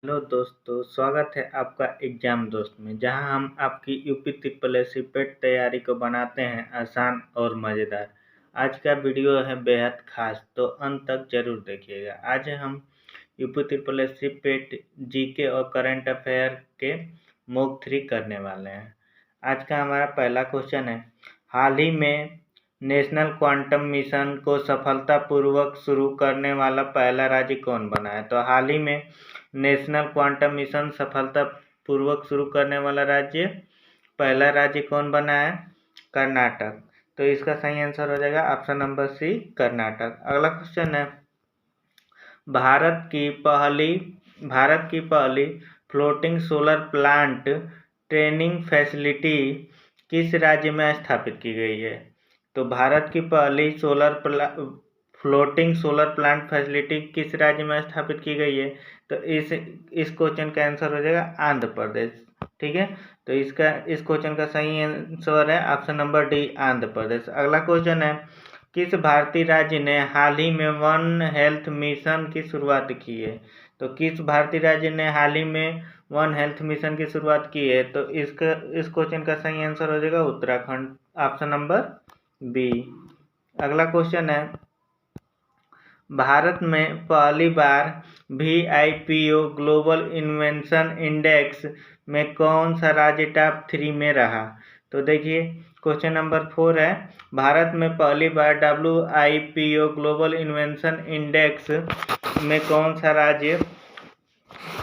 Hello दोस्तों, स्वागत है आपका एग्जाम दोस्त में, जहां हम आपकी यूपी ट्रिपल एस पेट तैयारी को बनाते हैं आसान और मज़ेदार। आज का वीडियो है बेहद खास, तो अंत तक जरूर देखिएगा। आज हम यूपी ट्रिपल एस पेट जीके और करंट अफेयर के मॉक 3 करने वाले हैं। आज का हमारा पहला क्वेश्चन है, हाल ही में नेशनल क्वांटम मिशन को सफलतापूर्वक शुरू करने वाला पहला राज्य कौन बना है? तो हाल ही में नेशनल क्वांटम मिशन सफलतापूर्वक शुरू करने वाला पहला राज्य कौन बना है? कर्नाटक। तो इसका सही आंसर हो जाएगा ऑप्शन नंबर सी, कर्नाटक। अगला क्वेश्चन है, भारत की पहली floating solar plant training facility किस राज्य में स्थापित की गई है? तो भारत की पहली फ्लोटिंग सोलर प्लांट फैसिलिटी किस राज्य में स्थापित की गई है? तो इस क्वेश्चन का आंसर हो जाएगा आंध्र प्रदेश। ठीक है, तो इस क्वेश्चन का सही आंसर है option number D, Andhra Pradesh. अगला क्वेश्चन है, किस भारतीय राज्य ने हाल ही में वन हेल्थ मिशन की शुरुआत की है? तो किस भारतीय राज्य ने हाल ही में वन हेल्थ मिशन की शुरुआत की है? तो इस क्वेश्चन का सही आंसर हो जाएगा उत्तराखंड, ऑप्शन नंबर बी। अगला क्वेश्चन है, भारत में पहली बार VIPO ग्लोबल इन्वेंशन इंडेक्स में कौन सा राज्य टॉप 3 में रहा? तो देखिए क्वेश्चन नंबर 4 है, भारत में पहली बार WIPO ग्लोबल इन्वेंशन इंडेक्स में कौन सा राज्य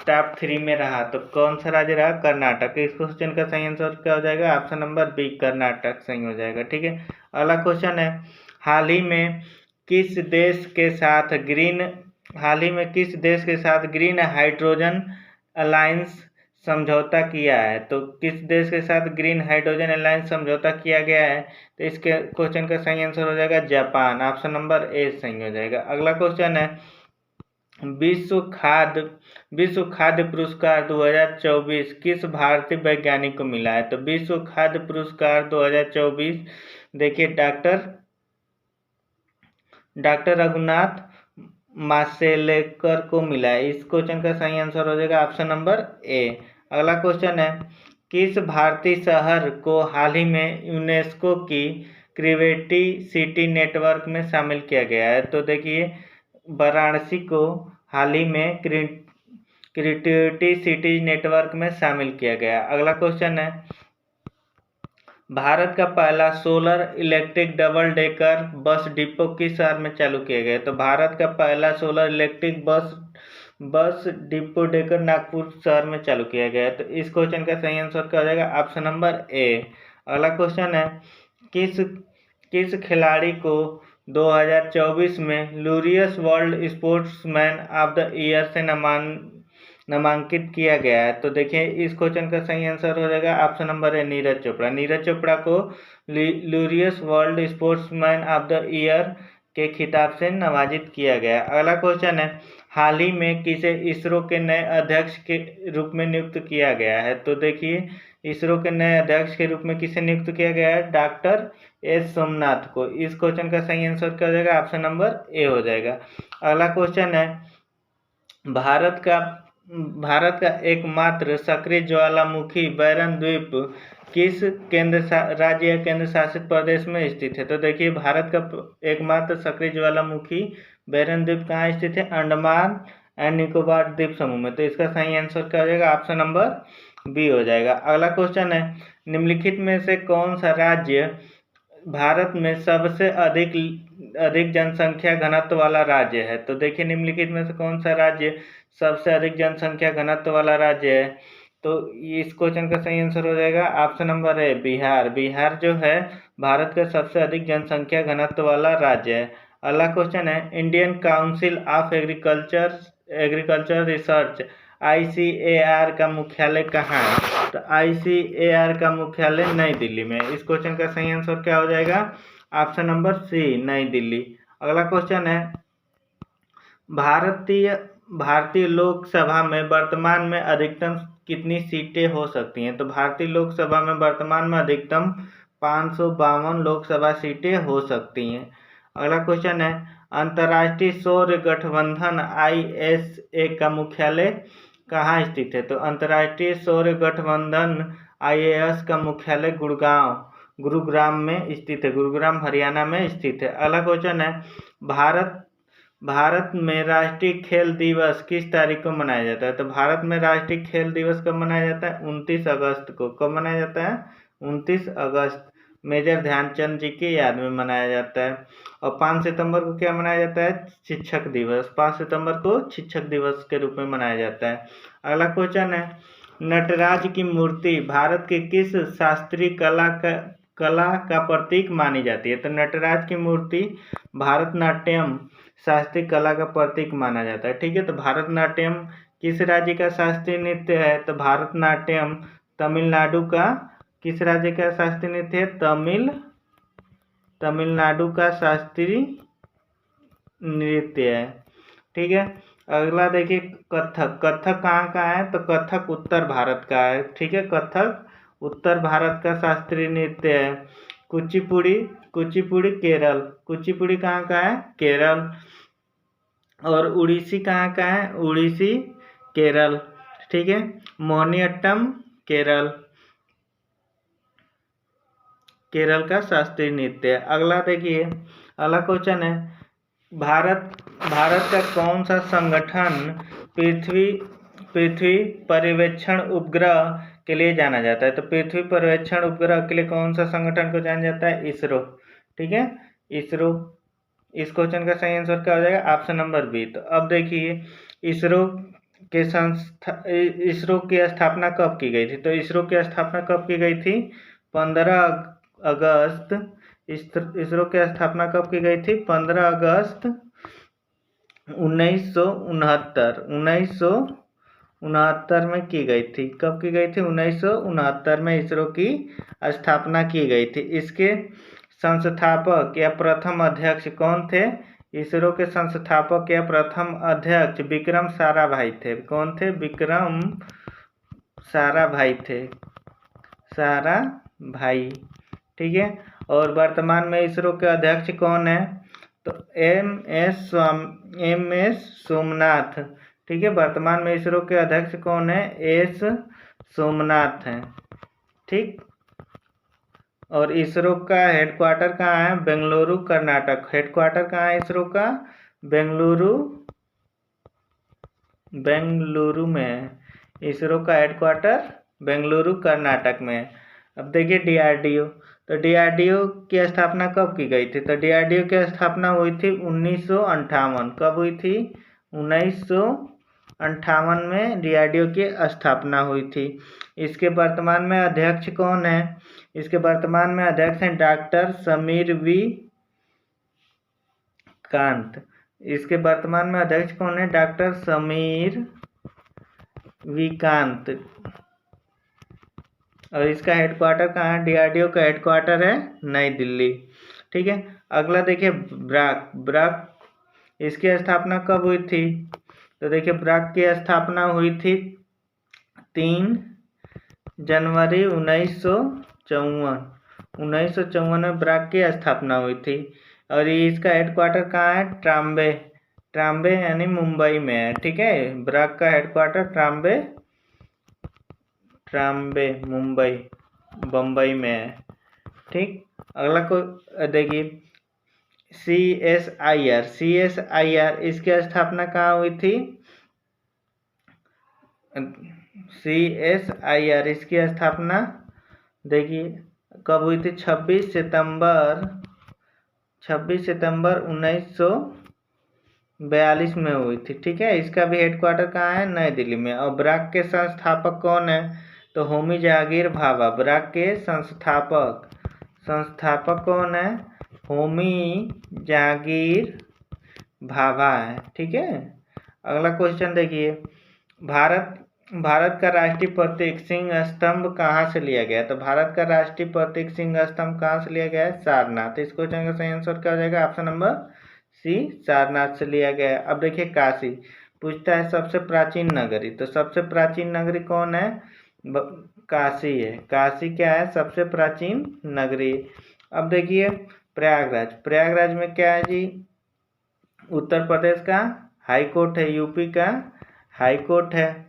टॉप 3 में रहा? तो कौन सा राज्य रहा? कर्नाटक। इस क्वेश्चन का सही आंसर क्या हो जाएगा? ऑप्शन नंबर बी, कर्नाटक सही हो जाएगा। ठीक है, अगला क्वेश्चन है, हाल ही में किस देश के साथ ग्रीन हाइड्रोजन अलायंस समझौता किया है? तो किस देश के साथ ग्रीन हाइड्रोजन अलायंस समझौता किया गया है? तो इसके क्वेश्चन का सही आंसर हो जाएगा जापान, ऑप्शन नंबर ए सही हो जाएगा। अगला क्वेश्चन है, विश्व खाद्य पुरस्कार 2024 किस भारतीय वैज्ञानिक को मिला है? तो विश्व खाद्य पुरस्कार 2024 देखिए डॉक्टर रघुनाथ माशेलकर को मिला है। इस क्वेश्चन का सही आंसर हो जाएगा ऑप्शन नंबर ए। अगला क्वेश्चन है, किस भारतीय शहर को हाल ही में यूनेस्को की क्रिएटिविटी सिटी नेटवर्क में शामिल किया गया है? तो देखिए वाराणसी को हाल ही में क्रिएटिविटी सिटी नेटवर्क में शामिल किया गया। अगला क्वेश्चन है, भारत का पहला solar electric double decker bus depot किस शहर में चालू किया गया? तो भारत का पहला solar electric bus depot decker Nagpur शहर में चालू किया गया है। तो इस क्वेश्चन का सही आंसर क्या हो जाएगा? Option number A. अगला क्वेश्चन है, किस खिलाड़ी को 2024 में Laureus world sportsman of the year से नामांकित किया गया है? तो देखिए इस क्वेश्चन का सही आंसर हो जाएगा option number A, Neeraj Chopra. Neeraj Chopra को Laureus world sportsman of the year के खिताब से नवाजित किया गया। अगला क्वेश्चन है, हाल ही में किसे इसरो के नए अध्यक्ष के रूप में नियुक्त किया गया है? तो देखिए इसरो के नए अध्यक्ष के रूप में किसे नियुक्त किया गया है? डॉक्टर एस सोमनाथ को। इस क्वेश्चन का सही आंसर क्या हो जाएगा? ऑप्शन नंबर ए हो जाएगा। अगला क्वेश्चन है, भारत का एकमात्र सक्रिय ज्वालामुखी बैरन द्वीप किस राज्य या केंद्र शासित प्रदेश में स्थित है? तो देखिए भारत का एकमात्र सक्रिय ज्वालामुखी बैरन द्वीप कहाँ स्थित है? अंडमान एंड निकोबार द्वीप समूह में। तो इसका सही आंसर क्या हो जाएगा? ऑप्शन नंबर बी हो जाएगा। अगला क्वेश्चन है, निम्नलिखित में से कौन सा राज्य भारत में सबसे अधिक जनसंख्या घनत्व वाला राज्य है? तो देखिए निम्नलिखित में से कौन सा राज्य सबसे अधिक जनसंख्या घनत्व वाला राज्य है? तो इस क्वेश्चन का सही आंसर हो जाएगा ऑप्शन नंबर ए, बिहार। बिहार जो है भारत का सबसे अधिक जनसंख्या घनत्व वाला राज्य है। अगला क्वेश्चन है, Indian council of agriculture research ICAR का मुख्यालय कहाँ है? तो ICAR का मुख्यालय नई दिल्ली में। इस क्वेश्चन का सही आंसर क्या हो जाएगा? ऑप्शन नंबर सी, नई दिल्ली। अगला क्वेश्चन है, भारतीय लोकसभा में वर्तमान में अधिकतम कितनी सीटें हो सकती हैं? तो भारतीय लोकसभा में वर्तमान में अधिकतम 552 लोकसभा सीटें हो सकती हैं। अगला क्वेश्चन है, अंतर्राष्ट्रीय सौर गठबंधन ISA का मुख्यालय कहाँ स्थित है? तो अंतर्राष्ट्रीय सौर गठबंधन IAS का मुख्यालय गुरुग्राम में स्थित है। गुरुग्राम हरियाणा में स्थित है। अगला क्वेश्चन है, भारत में राष्ट्रीय खेल दिवस किस तारीख को मनाया जाता है? तो भारत में राष्ट्रीय खेल दिवस कब मनाया जाता है? 29 अगस्त को। कब मनाया जाता है? 29 अगस्त। मेजर ध्यानचंद जी की याद में मनाया जाता है। और 5 सितंबर को क्या मनाया जाता है? शिक्षक दिवस। 5 सितंबर को शिक्षक दिवस के रूप में मनाया जाता है। अगला क्वेश्चन है, नटराज की मूर्ति भारत के किस शास्त्रीय कला का प्रतीक मानी जाती है? तो नटराज की मूर्ति भारतनाट्यम शास्त्रीय कला का प्रतीक माना जाता है। ठीक है, तो भारतनाट्यम किस राज्य का शास्त्रीय नृत्य है? तो भारतनाट्यम तमिलनाडु का किस राज्य का शास्त्रीय नृत्य है? तमिलनाडु का शास्त्रीय नृत्य है। ठीक है, अगला देखिए, कथक कहाँ का है? तो कथक उत्तर भारत का है। ठीक है, कथक उत्तर भारत का शास्त्रीय नृत्य है। कुचिपुड़ी केरल। कुचिपुड़ी कहाँ का है? केरल। और उड़ीसी कहाँ का है? उड़ीसी केरल। ठीक है, मोहिनीअट्टम केरल का शास्त्रीय नृत्य है। अगला देखिए, अगला क्वेश्चन है, भारत का कौन सा संगठन पृथ्वी पर्यवेक्षण उपग्रह के लिए जाना जाता है? तो पृथ्वी पर्यवेक्षण उपग्रह के लिए कौन सा संगठन को जाना जाता है? इसरो। ठीक है, इसरो। इस क्वेश्चन का सही आंसर क्या हो जाएगा? Option number B. तो अब देखिए, इसरो की स्थापना कब की गई थी? तो इसरो की स्थापना कब की गई थी? 15 अगस्त। इसरो की स्थापना कब की गई थी? 15 अगस्त 1969 में की गई थी। कब की गई थी? 1969 में इसरो की स्थापना की गई थी। इसके संस्थापक या प्रथम अध्यक्ष कौन थे? इसरो के संस्थापक या प्रथम अध्यक्ष विक्रम साराभाई थे। कौन थे? विक्रम साराभाई थे। साराभाई। ठीक है, और वर्तमान में इसरो के अध्यक्ष कौन है? तो एम एस सोमनाथ। ठीक है, वर्तमान में इसरो के अध्यक्ष कौन है? एस सोमनाथ हैं। ठीक, और इसरो का हेडक्वार्टर कहाँ है? बेंगलुरु कर्नाटक। हेडक्वार्टर कहाँ है इसरो का? बेंगलुरु में है। इसरो का हेडक्वार्टर बेंगलुरु कर्नाटक में है। अब देखिए DRDO। तो DRDO की स्थापना कब की गई थी? तो DRDO की स्थापना हुई थी 1958। कब हुई थी? 1958 में DRDO की स्थापना हुई थी। इसके वर्तमान में अध्यक्ष कौन है? इसके वर्तमान में अध्यक्ष हैं डॉक्टर समीर वी कांत। इसके वर्तमान में अध्यक्ष कौन है? Doctor Sameer V Kant. और इसका हेडक्वार्टर कहाँ है? DRDO का हेडक्वार्टर है नई दिल्ली। ठीक है, अगला देखिए, ब्राक इसकी स्थापना कब हुई थी? तो देखिए, ब्राक की स्थापना हुई थी 3 जनवरी 1954। 1954 में ब्राक की स्थापना हुई थी। और इसका हेडक्वार्टर कहाँ है? ट्राम्बे यानी मुंबई में है। ठीक है, ब्राक का हेडक्वार्टर ट्राम्बे मुंबई बम्बई में है। ठीक, अगला को देखिए, CSIR इसकी स्थापना कहाँ हुई थी? CSIR इसकी स्थापना देखिए कब हुई थी? 26 सितंबर 1942 में हुई थी। ठीक है, इसका भी हेडक्वार्टर कहाँ है? नई दिल्ली में। और ब्राक के संस्थापक कौन है? तो होमी जहांगीर भाभा। ब्राक के संस्थापक कौन है? होमी जहांगीर भाभा है। ठीक है, अगला क्वेश्चन देखिए, भारत का राष्ट्रीय प्रतीक सिंह स्तंभ कहाँ से लिया गया? तो भारत का राष्ट्रीय प्रतीक सिंह स्तंभ कहाँ से लिया गया है? सारनाथ। इस क्वेश्चन का सही आंसर क्या हो जाएगा? ऑप्शन नंबर सी, सारनाथ से लिया गया है। अब देखिए, काशी पूछता है सबसे प्राचीन नगरी। तो सबसे प्राचीन नगरी कौन है? काशी है। काशी क्या है? सबसे प्राचीन नगरी। अब देखिए, प्रयागराज में क्या है जी? उत्तर प्रदेश का हाई कोर्ट है, यूपी का हाई कोर्ट है।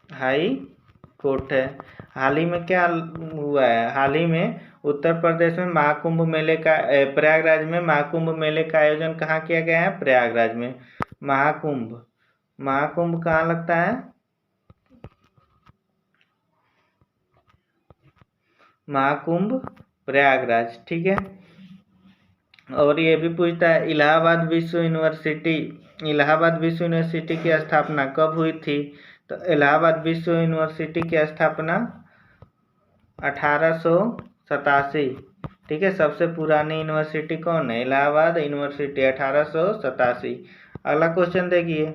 हाई कोर्ट है। हाल ही में क्या हुआ है, हाल ही में उत्तर प्रदेश में महाकुंभ मेले का प्रयागराज में महाकुंभ मेले का आयोजन कहाँ किया गया है? प्रयागराज में। महाकुंभ, महाकुंभ कहाँ लगता है? महाकुंभ प्रयागराज, ठीक है। और ये भी पूछता है इलाहाबाद विश्व यूनिवर्सिटी, इलाहाबाद विश्व यूनिवर्सिटी की स्थापना कब हुई थी? तो इलाहाबाद विश्व यूनिवर्सिटी की स्थापना 1887, ठीक है। सबसे पुरानी यूनिवर्सिटी कौन है? इलाहाबाद यूनिवर्सिटी, 1887। अगला क्वेश्चन देखिए,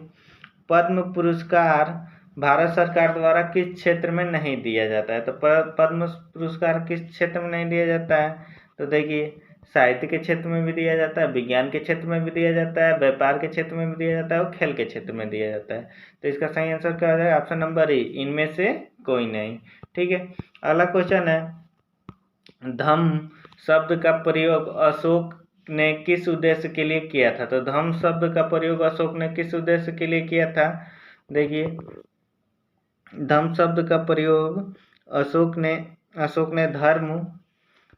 पद्म पुरस्कार भारत सरकार द्वारा किस क्षेत्र में नहीं दिया जाता है? तो पद्म पुरस्कार किस क्षेत्र में नहीं दिया जाता है? तो देखिए, साहित्य के क्षेत्र में भी दिया जाता है, विज्ञान के क्षेत्र में भी दिया जाता है, व्यापार के क्षेत्र में भी दिया जाता है और खेल के क्षेत्र में दिया जाता है। तो इसका सही आंसर क्या हो जाएगा? ऑप्शन नंबर ए, इनमें से कोई नहीं, ठीक है। अगला क्वेश्चन है, धम्म शब्द का प्रयोग अशोक ने किस उद्देश्य के लिए किया था? तो धम्म शब्द का प्रयोग अशोक ने किस उद्देश्य के लिए किया था? देखिए, धम्म शब्द का प्रयोग अशोक ने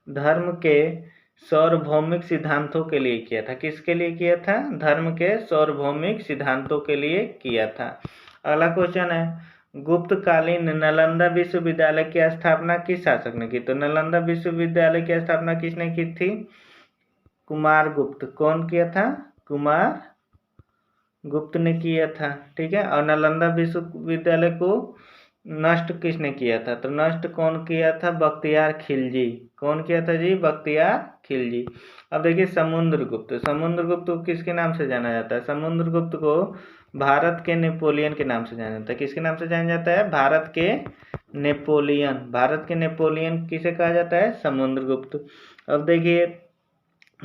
धर्म के सार्वभौमिक सिद्धांतों के लिए किया था। किसके लिए किया था? धर्म के सार्वभौमिक सिद्धांतों के लिए किया था। अगला क्वेश्चन है, गुप्तकालीन नालंदा विश्वविद्यालय की स्थापना किस शासक ने की? तो नालंदा विश्वविद्यालय की स्थापना किसने की थी? कुमार गुप्त। कौन किया था? कुमार गुप्त ने किया था, ठीक है। और नालंदा विश्वविद्यालय को नष्ट किसने किया था? तो नष्ट कौन किया था? बख्तियार खिलजी। कौन किया था जी? बख्तियार खिलजी। अब देखिए, समुद्रगुप्त, समुद्रगुप्त को किसके नाम से जाना जाता है? समुद्रगुप्त को भारत के नेपोलियन के नाम से जाना जाता है। किसके नाम से जाना जाता है? भारत के नेपोलियन। भारत के नेपोलियन किसे कहा जाता है? समुद्रगुप्त। अब देखिए,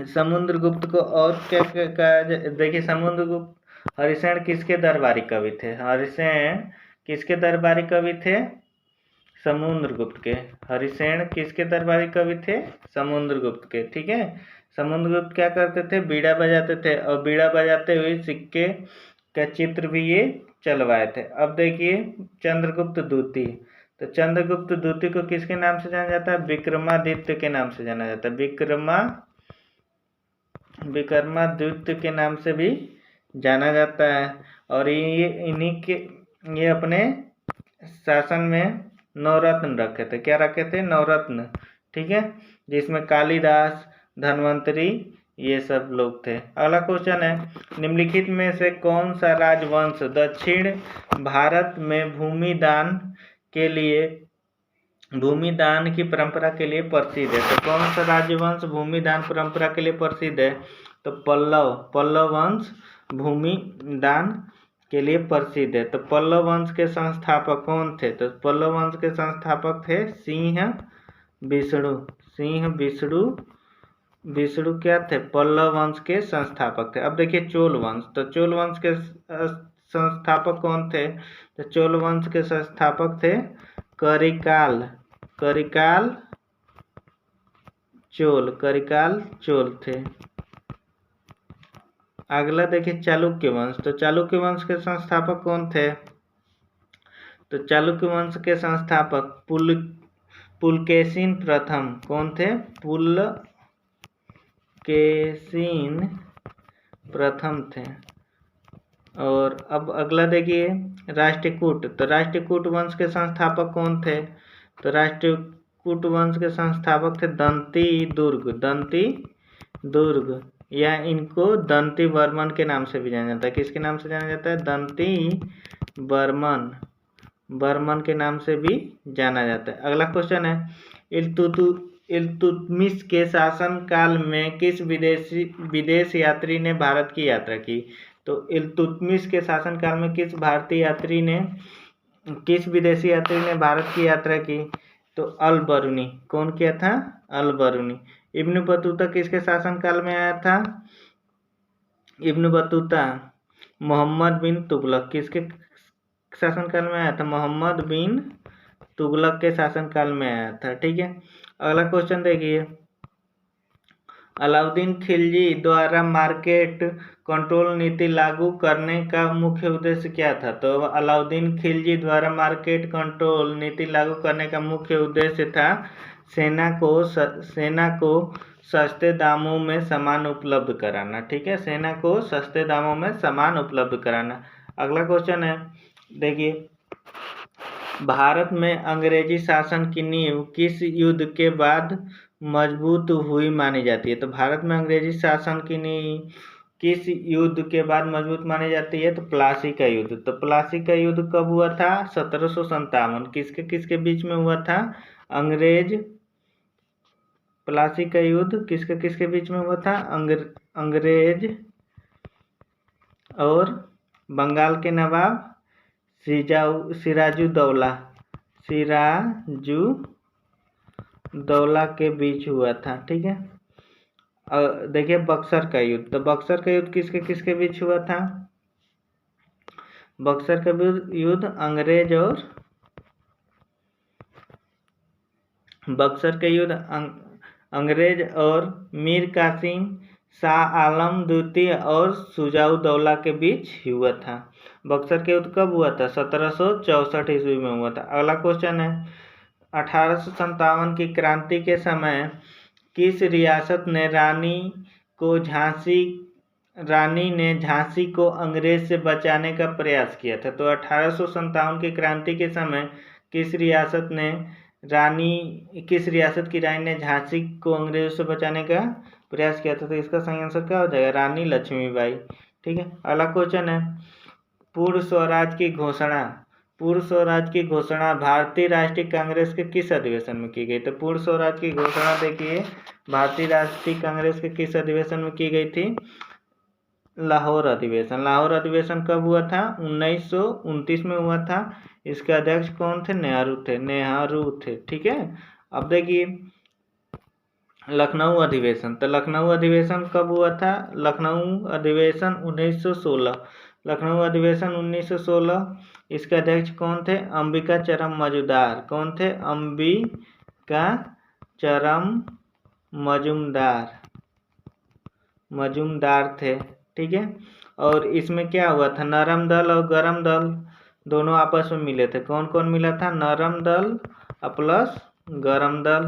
समुद्रगुप्त को और क्या कहा? देखिए, समुद्रगुप्त हरिसेन किसके दरबारी कवि थे? हरिसेन किसके दरबारी कवि थे? समुद्रगुप्त के। हरिसेन किसके दरबारी कवि थे? समुद्रगुप्त के, ठीक है। समुद्रगुप्त क्या करते थे? बीड़ा बजाते थे, और बीड़ा बजाते हुए सिक्के का चित्र भी ये चलवाए थे। अब देखिए, चंद्रगुप्त द्वितीय, तो चंद्रगुप्त द्वितीय को किसके नाम से जाना जाता है? विक्रमादित्य के नाम से जाना जाता है। विक्रमादित्य के नाम से भी जाना जाता है। और ये अपने शासन में नवरत्न रखे थे। क्या रखे थे? नवरत्न, ठीक है, जिसमें कालिदास, धन्वंतरी, ये सब लोग थे। अगला क्वेश्चन है, निम्नलिखित में से कौन सा राजवंश दक्षिण भारत में भूमिदान की परंपरा के लिए प्रसिद्ध है? तो कौन सा राजवंश भूमिदान परंपरा के लिए प्रसिद्ध है? तो पल्लव वंश भूमिदान के लिए प्रसिद्ध है। तो पल्लव वंश के संस्थापक कौन थे? तो पल्लव वंश के संस्थापक थे सिंह विष्णु क्या थे? पल्लव वंश के संस्थापक थे। अब देखिए, चोल वंश, तो चोल वंश के संस्थापक कौन थे? तो चोल वंश के संस्थापक थे करिकाल चोल थे। अगला देखिए, चालुक्य वंश, तो चालुक्य वंश के संस्थापक कौन थे? तो चालुक्य वंश के संस्थापक पुलकेशिन प्रथम। कौन थे? पुलकेशिन प्रथम थे। और अब अगला देखिए, राष्ट्रकूट, तो राष्ट्रकूट वंश के संस्थापक कौन थे? तो राष्ट्रकूट वंश के संस्थापक थे दंती दुर्ग, या इनको दंती वर्मन के नाम से भी जाना जाता है। किसके नाम से जाना जाता है? दंती वर्मन के नाम से भी जाना जाता है। अगला क्वेश्चन है, इल्तुतमिश के शासन काल में किस विदेश यात्री ने भारत की यात्रा की? तो इल्तुतमिश के शासन काल में किस विदेशी यात्री ने भारत की यात्रा की? तो अल बरूनी। कौन किया था? अल बरूनी। इब्न बतूता किसके शासन काल में आया था? इब्न बतूता मोहम्मद बिन तुगलक। किसके शासन काल में आया था? मोहम्मद बिन तुगलक के शासन काल में आया था, ठीक है। अगला क्वेश्चन देखिए, अलाउद्दीन खिलजी द्वारा मार्केट कंट्रोल नीति लागू करने का मुख्य उद्देश्य क्या था? तो अलाउद्दीन खिलजी द्वारा मार्केट कंट्रोल नीति लागू करने का मुख्य उद्देश्य था सेना को सस्ते दामों में सामान उपलब्ध कराना। ठीक है, सेना को सस्ते दामों में सामान उपलब्ध कराना। अगला क्वेश्चन है, देखिए, भारत में अंग्रेजी शासन की नींव किस युद्ध के बाद मजबूत हुई मानी जाती है? तो भारत में अंग्रेजी शासन की नींव किस युद्ध के बाद मजबूत मानी जाती है? तो प्लासी का युद्ध। तो प्लासी का युद्ध कब हुआ था? 1757। किसके बीच में हुआ था? प्लासी का युद्ध किसके बीच में हुआ था? अंग्रेज और बंगाल के नवाब सिराजुद्दौला के बीच हुआ था। ठीक है, देखिए बक्सर का युद्ध। तो बक्सर का युद्ध किसके बीच हुआ था? बक्सर का युद्ध अंग्रेज और मीर कासिम शाह आलम द्वितीय और शुजाउद्दौला के बीच हुआ था। बक्सर के युद्ध कब हुआ था? 1764 ईस्वी में हुआ था। अगला क्वेश्चन है, 1857 की क्रांति के समय किस रियासत ने रानी ने झांसी को अंग्रेज से बचाने का प्रयास किया था? तो 1857 की क्रांति के समय किस रियासत की रानी ने झांसी को अंग्रेजों से बचाने का प्रयास किया था? तो इसका सही आंसर क्या हो जाएगा? रानी लक्ष्मीबाई। ठीक है, अगला क्वेश्चन है, पूर्ण स्वराज की घोषणा भारतीय राष्ट्रीय कांग्रेस के किस अधिवेशन में की गई? तो पूर्ण स्वराज की घोषणा देखिए भारतीय राष्ट्रीय कांग्रेस के किस अधिवेशन में की गई थी? लाहौर अधिवेशन। लाहौर अधिवेशन कब हुआ था? 1929 में हुआ था। इसके अध्यक्ष कौन थे? नेहरू थे। ठीक है, अब देखिए लखनऊ अधिवेशन। तो लखनऊ अधिवेशन कब हुआ था? लखनऊ अधिवेशन 1916। लखनऊ अधिवेशन 1916। इसके अध्यक्ष कौन थे? अंबिकाचरम मजूमदार। कौन थे? अंबिकाचरम मजूमदार थे। ठीक है, और इसमें क्या हुआ था? नरम दल और गरम दल दोनों आपस में मिले थे। कौन कौन मिला था? नरम दल प्लस गरम दल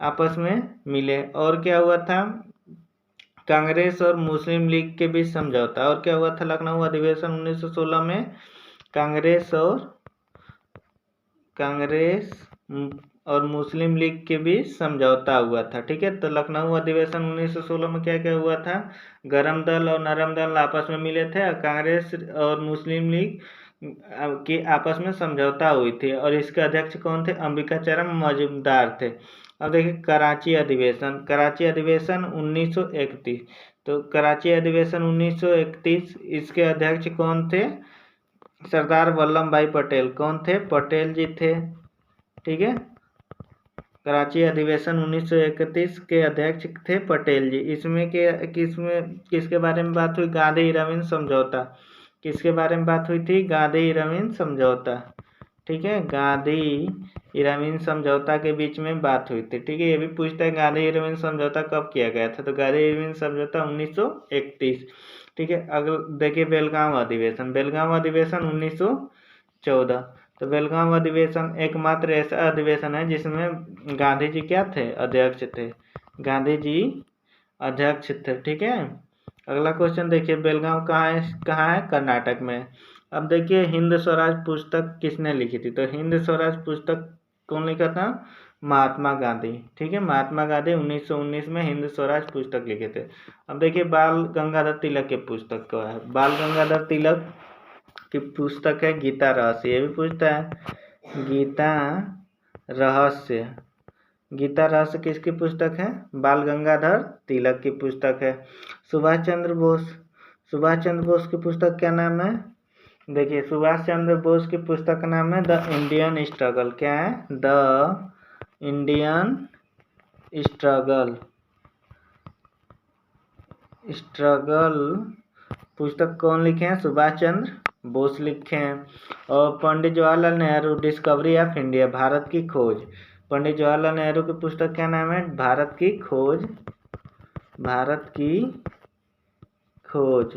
आपस में मिले। और क्या हुआ था? कांग्रेस और मुस्लिम लीग के बीच समझौता। और क्या हुआ था? लखनऊ अधिवेशन 1916 में कांग्रेस और मुस्लिम लीग के बीच समझौता हुआ था। ठीक है, तो लखनऊ अधिवेशन 1916 में क्या क्या हुआ था? गरम दल और नरम दल आपस में मिले थे और कांग्रेस और मुस्लिम लीग की आपस में समझौता हुई थी। और इसके अध्यक्ष कौन थे? अंबिकाचरम मजूमदार थे। अब देखिए कराची अधिवेशन 1931। तो कराची अधिवेशन 1931, इसके अध्यक्ष कौन थे? सरदार वल्लभ भाई पटेल। कौन थे? पटेल जी थे। ठीक है, कराची अधिवेशन 1931 के अध्यक्ष थे पटेल जी। इसमें किसके बारे में बात हुई? गांधी-इरविन समझौता। किसके बारे में बात हुई थी? गांधी-इरविन समझौता। ठीक है, गांधी-इरविन समझौता के बीच में बात हुई थी। ठीक है, ये भी पूछता है गांधी-इरविन समझौता कब किया गया था? तो गांधी-इरविन समझौता 1931। ठीक है, अगला देखिए बेलगांव अधिवेशन 1914। तो बेलगांव अधिवेशन एकमात्र ऐसा अधिवेशन है जिसमें गांधी जी क्या थे? अध्यक्ष थे। गांधी जी अध्यक्ष थे। ठीक है, अगला क्वेश्चन देखिए, बेलगांव कहाँ है? कर्नाटक में। अब देखिए हिंद स्वराज पुस्तक किसने लिखी थी? तो हिंद स्वराज पुस्तक कौन लिखा था? महात्मा गांधी। ठीक है, महात्मा गांधी 1919 में हिंद स्वराज पुस्तक लिखे थे। अब देखिए बाल गंगाधर तिलक की पुस्तक क्या है? बाल गंगाधर तिलक की पुस्तक है गीता रहस्य। ये भी पूछता है गीता रहस्य किसकी पुस्तक है? बाल गंगाधर तिलक की पुस्तक है। सुभाष चंद्र बोस की पुस्तक क्या नाम है? देखिए सुभाष चंद्र बोस की पुस्तक का नाम है द इंडियन स्ट्रगल। क्या है? द इंडियन स्ट्रगल पुस्तक कौन लिखे हैं? सुभाष चंद्र बोस लिखे हैं। और Pandit Jawaharlal Nehru Discovery of India, Bharat की खोज। पंडित जवाहरलाल नेहरू की पुस्तक क्या नाम है? भारत की खोज। भारत की खोज,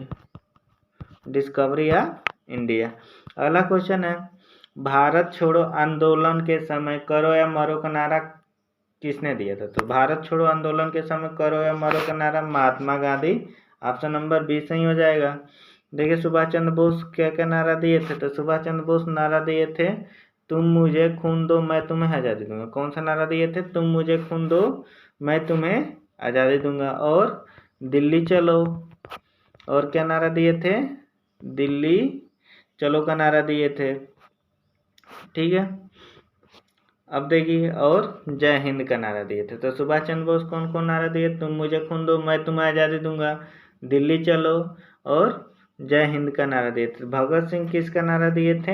डिस्कवरी ऑफ इंडिया। अगला क्वेश्चन है, भारत छोड़ो आंदोलन के समय करो या मरो का नारा किसने दिया था? तो भारत छोड़ो आंदोलन के समय करो या मरो का नारा Mahatma Gandhi. Option number B सही हो जाएगा। देखिए सुभाष चंद्र बोस क्या क्या नारा दिए थे? तो सुभाष चंद्र बोस नारा दिए थे, तुम मुझे खून दो मैं तुम्हें आज़ादी दूंगा। कौन सा नारा दिए थे? तुम मुझे खून दो मैं तुम्हें आज़ादी दूंगा। और दिल्ली चलो। और क्या नारा दिए थे? दिल्ली चलो का नारा दिए थे। ठीक है, अब देखिए, और जय हिंद का नारा दिए थे। तो सुभाष चंद्र बोस कौन कौन नारा दिए? तुम मुझे खून दो मैं तुम्हें आज़ादी दूंगा, दिल्ली चलो और जय हिंद का नारा दिए थे। भगत सिंह किसका नारा दिए थे?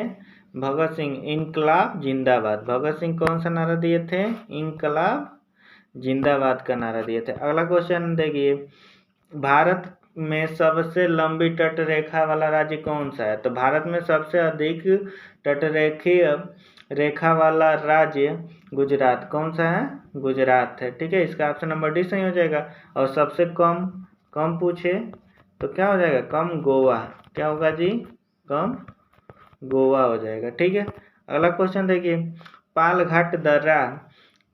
भगत सिंह इनकलाब जिंदाबाद। भगत सिंह कौन सा नारा दिए थे? इनकलाब जिंदाबाद का नारा दिए थे। अगला क्वेश्चन देखिए, भारत में सबसे लंबी तट रेखा वाला राज्य कौन सा है? तो भारत में सबसे अधिक तटरेखीय रेखा वाला राज्य गुजरात। कौन सा है? गुजरात है। ठीक है, इसका ऑप्शन नंबर डी सही हो जाएगा। और सबसे कम कम पूछे तो क्या हो जाएगा? कम गोवा। क्या होगा जी? कम गोवा हो जाएगा। ठीक है, अगला क्वेश्चन देखिए, पालघाट दर्रा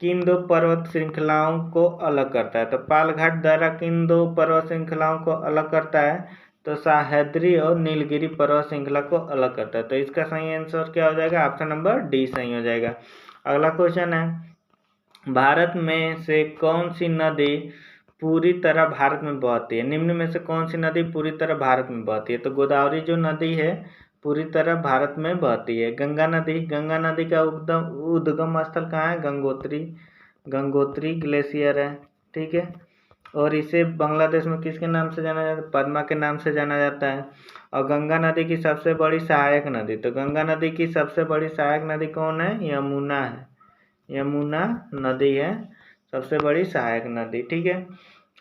किन दो पर्वत श्रृंखलाओं को अलग करता है? तो पालघाट दर्रा किन दो पर्वत श्रृंखलाओं को अलग करता है? तो सह्याद्री और नीलगिरी पर्वत श्रृंखला को अलग करता है। तो इसका सही आंसर क्या हो जाएगा? ऑप्शन नंबर डी सही हो जाएगा। अगला क्वेश्चन है, भारत में से कौन सी नदी पूरी तरह भारत में बहती है? निम्न में से कौन सी नदी पूरी तरह भारत में बहती है? तो गोदावरी जो नदी है पूरी तरह भारत में बहती है। गंगा नदी, गंगा नदी का उद्गम स्थल कहाँ है? गंगोत्री, गंगोत्री ग्लेशियर है। ठीक है, और इसे बांग्लादेश में किसके नाम से जाना जाता है? पद्मा के नाम से जाना जाता है। और गंगा नदी की सबसे बड़ी सहायक नदी, तो गंगा नदी की सबसे बड़ी सहायक नदी कौन है? यमुना है। यमुना नदी है सबसे बड़ी सहायक नदी। ठीक है,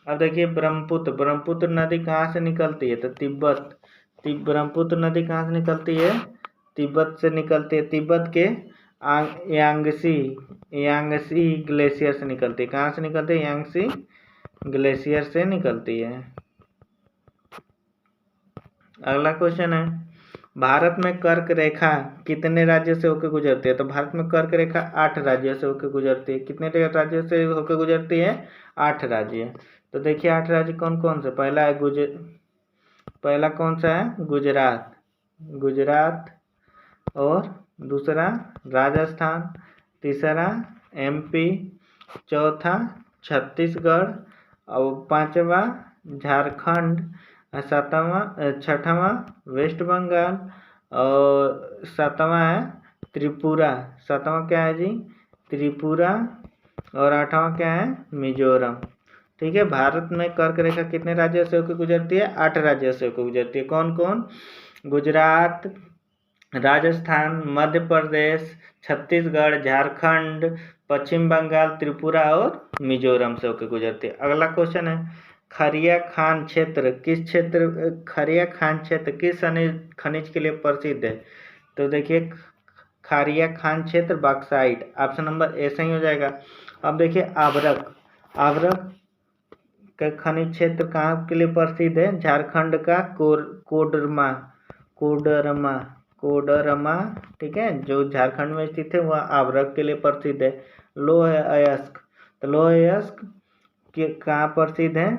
अब देखिए ब्रह्मपुत्र, ब्रह्मपुत्र नदी कहाँ से निकलती है? तो तिब्बत, ब्रह्मपुत्र नदी कहाँ से निकलती है? तिब्बत से निकलती है। तिब्बत के यांगसी, यांगसी ग्लेशियर से निकलती है। कहाँ से निकलती है? यांगसी ग्लेशियर से निकलती है। अगला क्वेश्चन है, भारत में कर्क रेखा कितने राज्यों से होकर गुजरती है? तो भारत में कर्क रेखा 8 राज्यों से होकर गुजरती है। कितने राज्यों से होकर गुजरती है? 8 राज्य। तो देखिए 8 राज्य कौन कौन से? पहला है पहला कौन सा है? गुजरात, गुजरात। और दूसरा राजस्थान, तीसरा एमपी, चौथा छत्तीसगढ़, और पांचवा झारखंड, छठवां वेस्ट बंगाल, और सातवां है त्रिपुरा। सातवां क्या है जी? त्रिपुरा। और आठवां क्या है? मिजोरम। ठीक है, भारत में कर्क रेखा कितने राज्यों से होकर गुजरती है? 8 राज्यों से होकर गुजरती है। कौन कौन? गुजरात, राजस्थान, मध्य प्रदेश, छत्तीसगढ़, झारखंड, पश्चिम बंगाल, त्रिपुरा और मिजोरम से होकर गुजरती है। अगला क्वेश्चन है, खरिया खान क्षेत्र किस खनिज के लिए प्रसिद्ध है? तो देखिए खरिया खान क्षेत्र बॉक्साइट। ऑप्शन नंबर ए सही हो जाएगा। अब देखिए आवर्क, आवर्क का खनिज क्षेत्र कहाँ के लिए प्रसिद्ध है? झारखंड का कोडरमा, कोडरमा, कोडरमा। ठीक है, जो झारखंड में स्थित है वह आवर्क के लिए प्रसिद्ध है। लोह अयस्क, तो लोह अयस्क के कहाँ प्रसिद्ध है?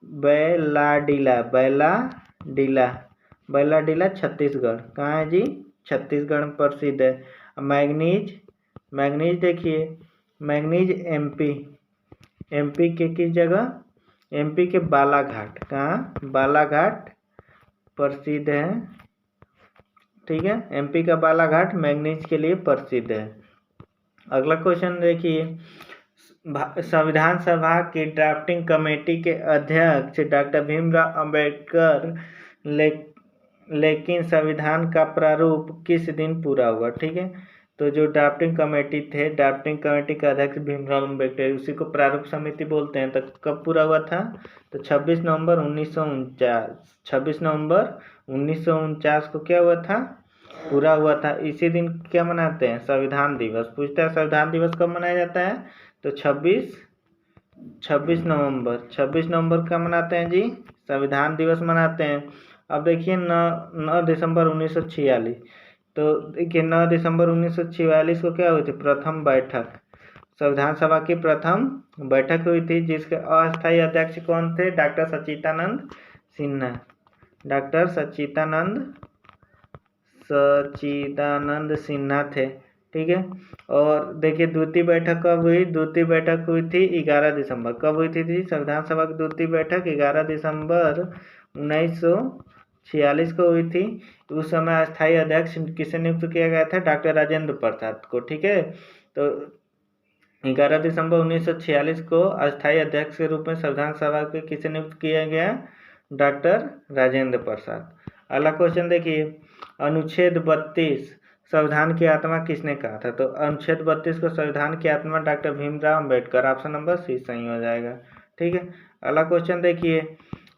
बैलाडीला, बैलाडीला, बैलाडीला छत्तीसगढ़। कहाँ है जी? छत्तीसगढ़ में प्रसिद्ध है। मैग्नीज, मैग्नीज देखिए मैग्नीज एमपी, एमपी के किस जगह? एमपी के बालाघाट। कहाँ? बालाघाट प्रसिद्ध है। ठीक है, एमपी का बालाघाट मैग्नीज के लिए प्रसिद्ध है। अगला क्वेश्चन देखिए, संविधान सभा की ड्राफ्टिंग कमेटी के अध्यक्ष डॉक्टर भीमराव अंबेडकर, लेकिन संविधान का प्रारूप किस दिन पूरा हुआ? ठीक है, तो जो ड्राफ्टिंग कमेटी थे, ड्राफ्टिंग कमेटी का अध्यक्ष भीमराव अंबेडकर, उसी को प्रारूप समिति बोलते हैं। तो कब पूरा हुआ था? तो 26 नवंबर 1949, 26 नवंबर 1949 को क्या हुआ था? पूरा हुआ था। इसी दिन क्या मनाते हैं? संविधान दिवस। पूछता है संविधान दिवस कब मनाया जाता है? तो 26 26 नवंबर का मनाते हैं जी, संविधान दिवस मनाते हैं। अब देखिए 9 दिसंबर 1946, तो देखिए 9 दिसंबर 1946 को क्या हुई थी, प्रथम बैठक, संविधान सभा की प्रथम बैठक हुई थी, जिसके अस्थायी अध्यक्ष कौन थे, डॉक्टर सच्चिदानंद सिन्हा, डॉक्टर सच्चिदानंद सिन्हा थे। ठीक है, और देखिए द्वितीय बैठक कब हुई, द्वितीय बैठक हुई थी 11 दिसंबर। कब हुई थी जी, संविधान सभा की द्वितीय बैठक 11 दिसंबर 1946 को हुई थी। उस समय अस्थायी अध्यक्ष किसे नियुक्त किया गया था, डॉक्टर राजेंद्र प्रसाद को। ठीक है, तो 11 दिसंबर 1946 को अस्थायी अध्यक्ष के रूप में संविधान सभा के किसे नियुक्त किया गया, डॉक्टर राजेंद्र प्रसाद। अगला क्वेश्चन देखिए, अनुच्छेद 32 संविधान की आत्मा किसने कहा था, तो अनुच्छेद 32 को संविधान की आत्मा doctor Bhimrao Ambedkar, option number C सही हो जाएगा। ठीक है, अगला क्वेश्चन देखिए,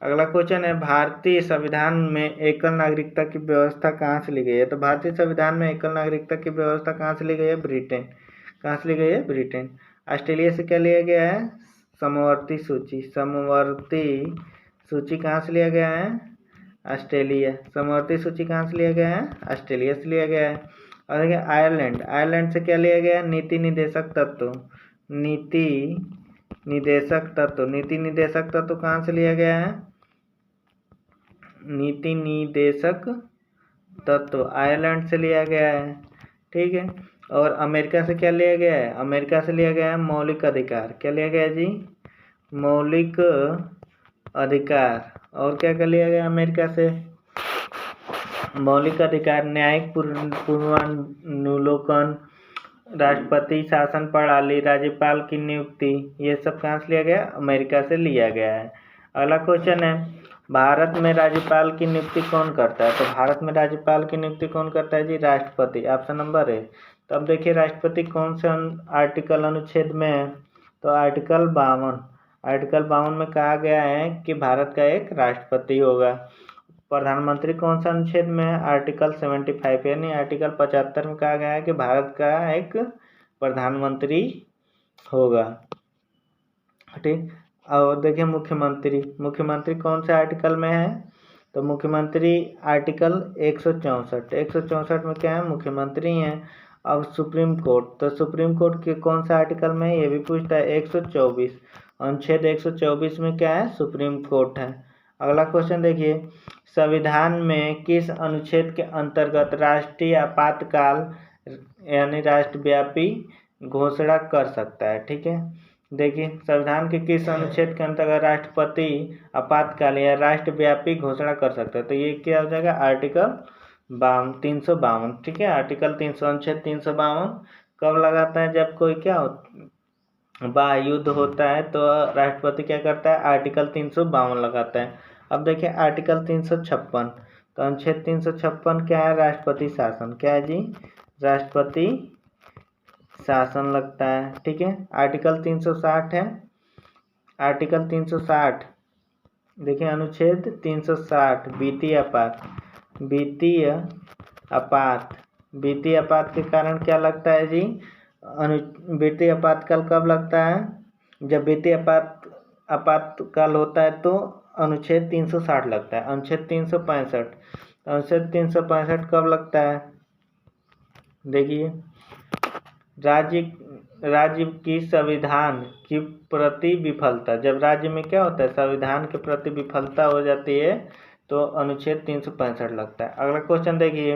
अगला क्वेश्चन है, भारतीय संविधान में एकल नागरिकता की व्यवस्था कहाँ से ली गई है, तो भारतीय संविधान में एकल नागरिकता की व्यवस्था कहाँ से ली गई है, ब्रिटेन। कहाँ से ली गई है, ब्रिटेन। ऑस्ट्रेलिया से क्या लिया गया है, समवर्ती सूची, समवर्ती सूची कहाँ से लिया गया है, ऑस्ट्रेलिया। समवर्ती सूची कहाँ से लिया गया है, ऑस्ट्रेलिया से लिया गया है। और देखिए आयरलैंड, आयरलैंड से क्या लिया गया है, नीति निर्देशक तत्व, नीति निर्देशक तत्व, नीति निर्देशक तत्व कहाँ से लिया गया है, नीति निर्देशक तत्व आयरलैंड से लिया गया है। ठीक है, और अमेरिका से क्या लिया गया है, अमेरिका से लिया गया है मौलिक अधिकार। क्या लिया गया है जी, मौलिक अधिकार। और क्या क्या लिया गया अमेरिका से, मौलिक अधिकार, न्यायिक पूर्वानुलोकन, राष्ट्रपति शासन प्रणाली, राज्यपाल की नियुक्ति, ये सब कहाँ से लिया गया, अमेरिका से लिया गया है। अगला क्वेश्चन है, भारत में राज्यपाल की नियुक्ति कौन करता है, तो भारत में राज्यपाल की नियुक्ति कौन करता है जी, राष्ट्रपति, ऑप्शन नंबर है। तो अब देखिए राष्ट्रपति कौन से आर्टिकल अनुच्छेद में है, तो आर्टिकल 52, आर्टिकल 52 में कहा गया है कि भारत का एक राष्ट्रपति होगा। प्रधानमंत्री कौन सा अनुच्छेद में है, आर्टिकल 75, यानी आर्टिकल 75 में कहा गया है कि भारत का एक प्रधानमंत्री होगा। ठीक, और देखिए मुख्यमंत्री, मुख्यमंत्री कौन से आर्टिकल में है, तो मुख्यमंत्री आर्टिकल 164 में क्या है, मुख्यमंत्री हैं। अब सुप्रीम कोर्ट, तो सुप्रीम कोर्ट के कौन सा आर्टिकल में है, ये भी पूछता है, 124, अनुच्छेद 124 में क्या है, सुप्रीम कोर्ट है। अगला क्वेश्चन देखिए, संविधान में किस अनुच्छेद के अंतर्गत राष्ट्रीय आपातकाल यानी राष्ट्रव्यापी घोषणा कर सकता है। ठीक है, देखिए संविधान के किस अनुच्छेद के अंतर्गत राष्ट्रपति आपातकाल या राष्ट्रव्यापी घोषणा कर सकता है, तो ये क्या हो जाएगा, आर्टिकल 352। ठीक है, आर्टिकल 300, अनुच्छेद 352 कब लगाता है, जब कोई क्या बाह्य युद्ध होता है तो राष्ट्रपति क्या करता है, आर्टिकल 352 लगाता है। अब देखिए आर्टिकल 356, तो अनुच्छेद 356 क्या है, राष्ट्रपति शासन। क्या है जी, राष्ट्रपति शासन लगता है। ठीक है, आर्टिकल 360 है, आर्टिकल 360 देखिए, अनुच्छेद 360 वित्तीय आपात, वित्तीय आपात, वित्तीय आपात के कारण क्या लगता है जी, वित्तीय आपातकाल कब लगता है, जब वित्तीय आपातकाल होता है तो अनुच्छेद 360 लगता है। अनुच्छेद 365, अनुच्छेद 365 कब लगता है, देखिए राज्य की संविधान के प्रति विफलता, जब राज्य में क्या होता है, संविधान के प्रति विफलता हो जाती है तो अनुच्छेद 365 लगता है। अगला क्वेश्चन देखिए,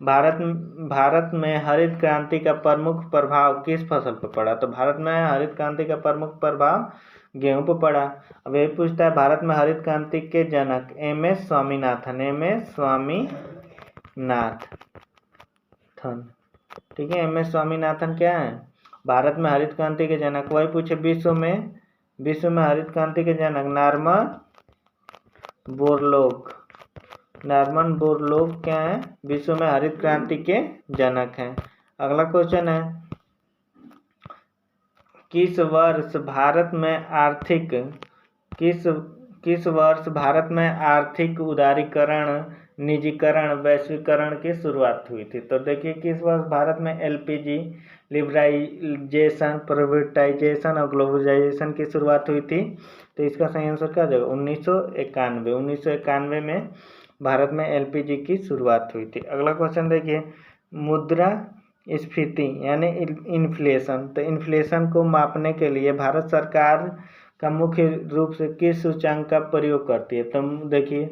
भारत में हरित क्रांति का प्रमुख प्रभाव किस फसल पर पड़ा, तो भारत में हरित क्रांति का प्रमुख प्रभाव गेहूं पर पड़ा। अब ये पूछता है, भारत में हरित क्रांति के जनक MS स्वामीनाथन, MS स्वामीनाथन। ठीक है, MS स्वामीनाथन क्या है, भारत में हरित क्रांति के जनक। वही पूछे विश्व में हरित क्रांति के जनक नॉर्मन बोरलॉग, नॉर्मन बोरलॉग क्या है, विश्व में हरित क्रांति के जनक हैं। अगला क्वेश्चन है, किस वर्ष भारत में आर्थिक उदारीकरण निजीकरण वैश्वीकरण की शुरुआत हुई थी। तो देखिए किस वर्ष भारत में एलपीजी लिबरलाइजेशन, प्राइवेटाइजेशन और ग्लोबलाइजेशन की शुरुआत हुई थी। तो इसका सही आंसर क्या हो जाएगा? 1991। 1991 में भारत में एलपीजी की शुरुआत हुई थी। अगला क्वेश्चन देखिए, मुद्रा स्फीति यानी इन्फ्लेशन। तो इन्फ्लेशन को मापने के लिए भारत सरकार का मुख्य रूप से किस सूचकांक का प्रयोग करती है? तो देखिए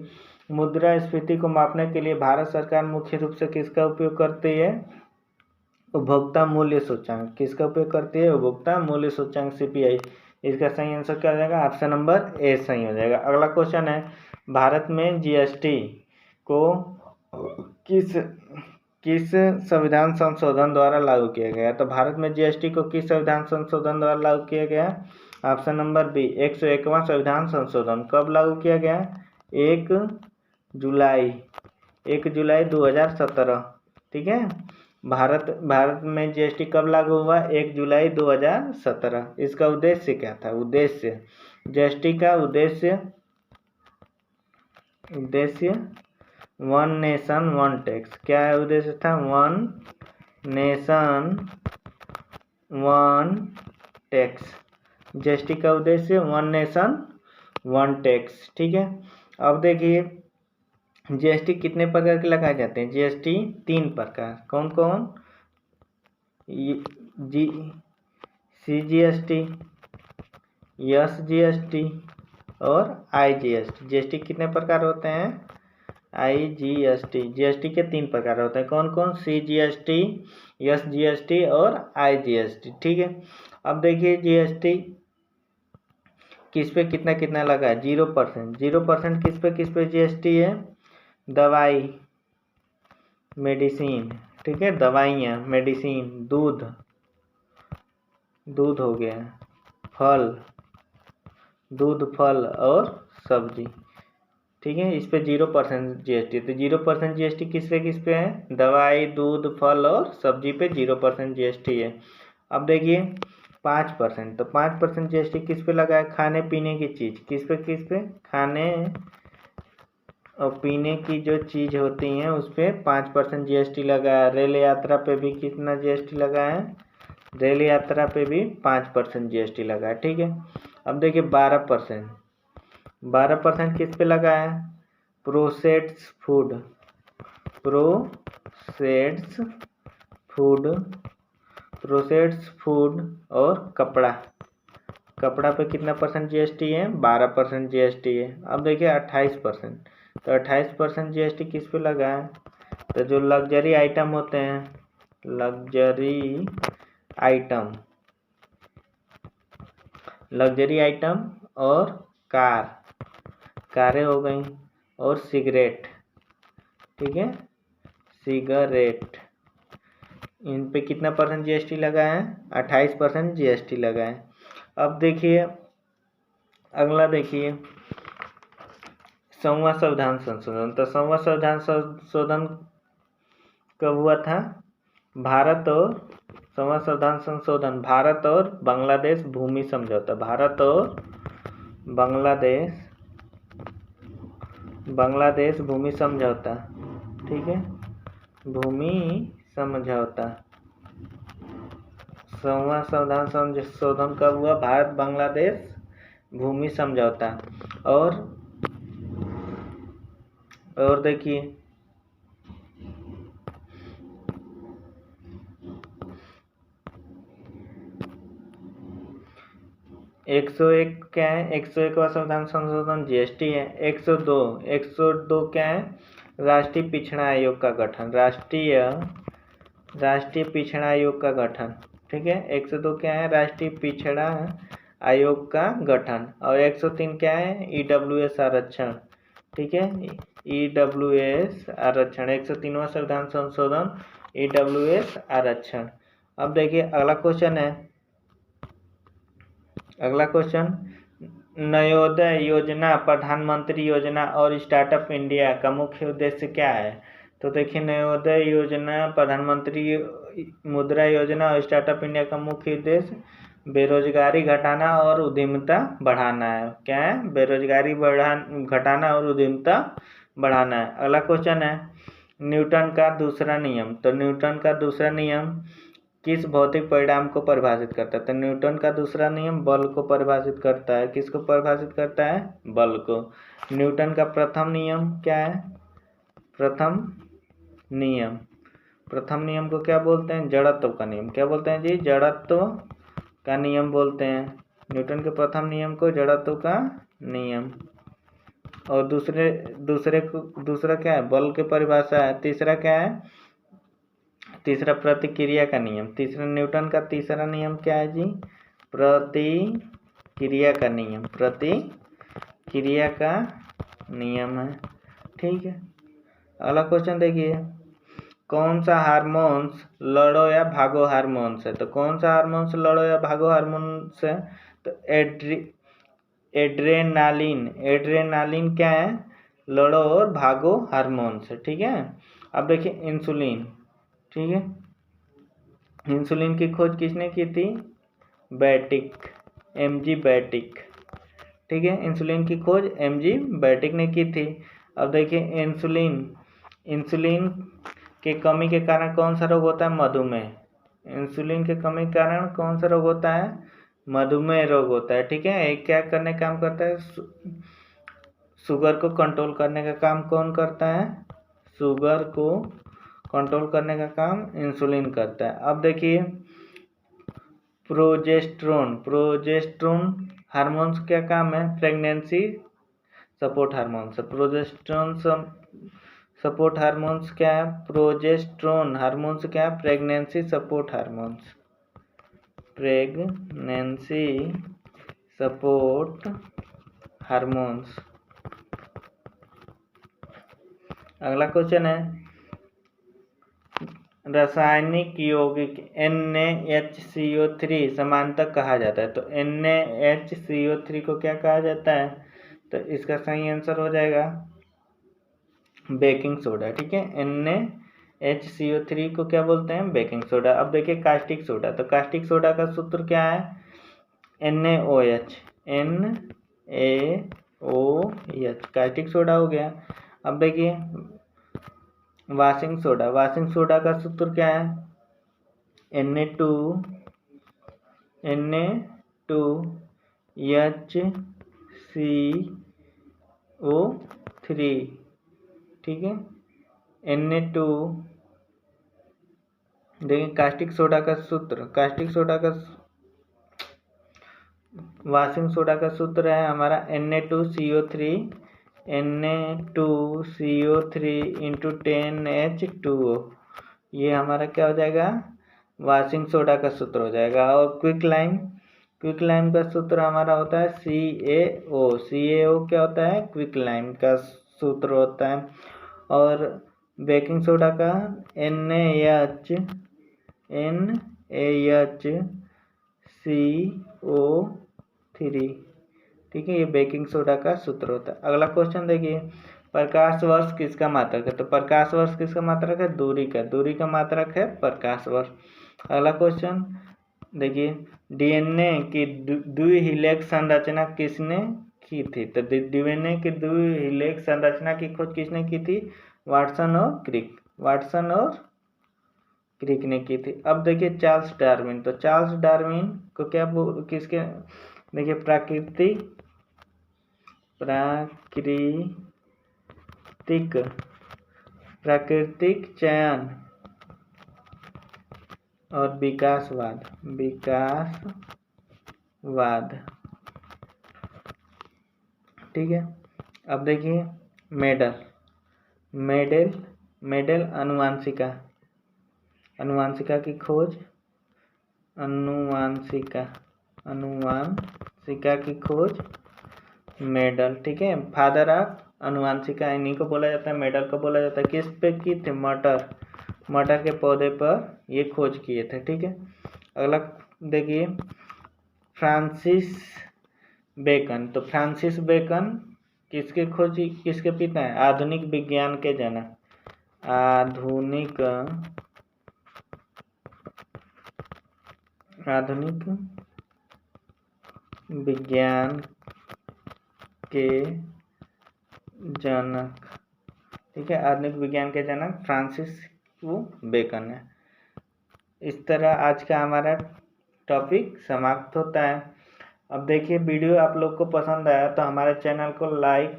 मुद्रा स्फीति को मापने के लिए भारत सरकार मुख्य रूप से किसका उपयोग करती है? उपभोक्ता मूल्य सूचकांक। किसका उपयोग करती है? उपभोक्ता मूल्य सूचकांक, सीपीआई। इसका सही आंसर क्या हो जाएगा? ऑप्शन नंबर ए सही हो जाएगा। अगला क्वेश्चन है, भारत में जीएसटी को किस संविधान संशोधन द्वारा लागू किया गया? तो भारत में जीएसटी को किस संविधान संशोधन द्वारा लागू किया गया? ऑप्शन नंबर बी 101वां संविधान संशोधन। कब लागू किया गया? 1 जुलाई 2017। ठीक है, भारत में जीएसटी कब लागू हुआ? 1 जुलाई 2017। इसका उद्देश्य क्या था? जीएसटी का उद्देश्य वन नेशन वन टैक्स। क्या उद्देश्य था? One nation one tax. GST का उद्देश्य वन नेशन वन टैक्स। ठीक है, अब देखिए जीएसटी कितने प्रकार के लगाए जाते हैं? जीएसटी 3 प्रकार। कौन कौन? सीजीएसटी, एसजीएसटी और आईजीएसटी। जीएसटी कितने प्रकार होते हैं? आईजीएसटी। जीएसटी के 3 प्रकार होते हैं। कौन कौन? सीजीएसटी, एसजीएसटी और आईजीएसटी। ठीक है, अब देखिए जीएसटी किस पे कितना कितना लगा है? 0%। 0% किस पे जीएसटी है? दवाई, मेडिसिन। ठीक है, दवाइयाँ, मेडिसिन, दूध हो गया, दूध, फल और सब्जी। ठीक है, इस पे 0% जीएसटी। तो 0% जीएसटी किस पे है? दवाई, दूध, फल और सब्जी पे 0% जीएसटी है। अब देखिए 5%। तो 5% जीएसटी किस पे लगा है? खाने पीने की चीज़। किस पे? खाने और पीने की जो चीज़ होती हैं उस पर 5% जीएसटी लगा है। रेल यात्रा पे भी कितना जीएसटी लगा है? रेल यात्रा पे भी 5% जीएसटी लगा है। ठीक है, अब देखिए 12%। 12% किस पे लगा है? प्रोसेस्ड फूड और कपड़ा पे कितना % जीएसटी है? 12% जीएसटी है। अब देखिए 28%। तो 28% जीएसटी किस पे लगा है? तो जो लग्जरी आइटम होते हैं, लग्जरी आइटम और कारें हो गई और सिगरेट। ठीक है, सिगरेट, इन पे कितना % जीएसटी लगा है? 28% जीएसटी लगा है। अब देखिए अगला देखिए 100वां संविधान संशोधन। तो 100वां संविधान संशोधन कब हुआ था? 100वां संविधान संशोधन भारत और बांग्लादेश भूमि समझौता। भारत और बांग्लादेश भूमि समझौता। ठीक है, भूमि समझौता। 100वां संविधान संशोधन कब हुआ? भारत बांग्लादेश भूमि समझौता। और देखिए 101 क्या है? 101वां संविधान संशोधन जीएसटी है। 102 क्या है? राष्ट्रीय पिछड़ा आयोग का गठन। राष्ट्रीय पिछड़ा आयोग का गठन। ठीक है, 102 क्या है? राष्ट्रीय पिछड़ा आयोग का गठन। और 103 क्या है? ईडब्ल्यूएस आरक्षण। ठीक है, ईडब्ल्यूएस आरक्षण। 103वां संविधान संशोधन ईडब्ल्यूएस आरक्षण। अब देखिए अगला क्वेश्चन, नवोदय योजना, प्रधानमंत्री योजना और स्टार्टअप इंडिया का मुख्य उद्देश्य क्या है? तो देखिए नवोदय योजना, प्रधानमंत्री मुद्रा योजना और स्टार्टअप इंडिया का मुख्य उद्देश्य बेरोजगारी घटाना और उद्यमिता बढ़ाना है। क्या है? बेरोजगारी घटाना और उद्यमिता बढ़ाना है। अगला क्वेश्चन है न्यूटन का दूसरा नियम। तो न्यूटन का दूसरा नियम किस भौतिक परिणाम को परिभाषित करता है? तो न्यूटन का दूसरा नियम बल को परिभाषित करता है। किसको परिभाषित करता है? बल को। न्यूटन का प्रथम नियम क्या है? प्रथम नियम को क्या बोलते हैं? जड़त्व का नियम। क्या बोलते हैं जी? जड़त्व का नियम बोलते हैं। न्यूटन के प्रथम नियम को जड़त्व का नियम। और दूसरा क्या है? बल की परिभाषा है। तीसरा क्या है? तीसरा प्रतिक्रिया का नियम। तीसरा न्यूटन का तीसरा नियम क्या है जी? प्रतिक्रिया का नियम। प्रतिक्रिया का नियम है। ठीक है। अगला क्वेश्चन देखिए, कौन सा हार्मोन्स लड़ो या भागो हार्मोन्स है? तो कौन सा हार्मोन्स लड़ो या भागो हार्मोन्स है? तो एड्रेनालिन क्या है? लड़ो और भागो हार्मोन्स है। ठीक है। अब देखिए इंसुलिन। ठीक है। इंसुलिन की खोज किसने की थी? बैटिक, एमजी बैटिक। ठीक है। इंसुलिन की खोज एमजी बैटिक ने की थी। अब देखिए इंसुलिन के कमी के कारण कौन सा रोग होता है? मधुमेह। इंसुलिन के कमी के कारण कौन सा रोग होता है? मधुमेह रोग होता है। ठीक है। एक क्या करने का काम करता है? शुगर को कंट्रोल करने का काम कौन करता है? शुगर को कंट्रोल करने का काम इंसुलिन करता है। अब देखिए प्रोजेस्टेरोन हार्मोन्स क्या काम है? Pregnancy support hormones. Progesterone support hormones क्या है? प्रोजेस्टेरोन हार्मोन्स क्या है? Pregnancy support hormones. Pregnancy support hormones. अगला क्वेश्चन है रासायनिक यौगिक NaHCO3 समानतक कहा जाता है। तो NaHCO3 को क्या कहा जाता है? तो इसका सही आंसर हो जाएगा बेकिंग सोडा। ठीक है। NaHCO3 को क्या बोलते हैं? Baking soda. अब देखिए कास्टिक सोडा। तो कास्टिक सोडा का सूत्र क्या है? NaOH। कास्टिक सोडा हो गया। अब देखिए वाशिंग सोडा का सूत्र क्या है? Na2HCO3। ठीक है। Na2 देखिए कास्टिक सोडा का सूत्र, वाशिंग सोडा का सूत्र है हमारा Na2CO3 into 10H2O। ये हमारा क्या हो जाएगा? वाशिंग सोडा का सूत्र हो जाएगा। और क्विक लाइम का सूत्र हमारा होता है CaO क्या होता है? क्विक लाइम का सूत्र होता है। और बेकिंग सोडा का NaHCO3। ठीक है। ये बेकिंग सोडा का सूत्र होता है। अगला क्वेश्चन देखिए, प्रकाश वर्ष किसका मात्रक है? तो प्रकाश वर्ष किसका मात्रक है? दूरी का मात्रक है प्रकाश वर्ष। अगला क्वेश्चन देखिए, DNA की द्विहिलेख संरचना किसने की थी? तो DNA की द्विहिलेख संरचना की खोज किसने की थी? वाटसन और क्रिक ने की थी। अब देखिए चार्ल्स डार्विन। तो चार्ल्स डार्विन को क्या किसके देखिए प्राकृतिक चयन और विकासवाद। ठीक है। अब देखिए मेडल अनुवांशिका की खोज अनुवांशिका की खोज मेडल। ठीक है। फादर ऑफ अनुवांशिका इन्हीं को बोला जाता है, मेडल को बोला जाता है। किस पे की थे? मटर के पौधे पर ये खोज किए थे। ठीक है। अगला देखिए फ्रांसिस बेकन। तो फ्रांसिस बेकन किसके पिता हैं? आधुनिक विज्ञान के जनक। आधुनिक विज्ञान के जनक। ठीक है। आधुनिक विज्ञान के जनक फ्रांसिस बेकन है। इस तरह आज का हमारा टॉपिक समाप्त होता है। अब देखिए, वीडियो आप लोग को पसंद आया तो हमारे चैनल को लाइक,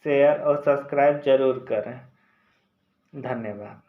शेयर और सब्सक्राइब जरूर करें। धन्यवाद।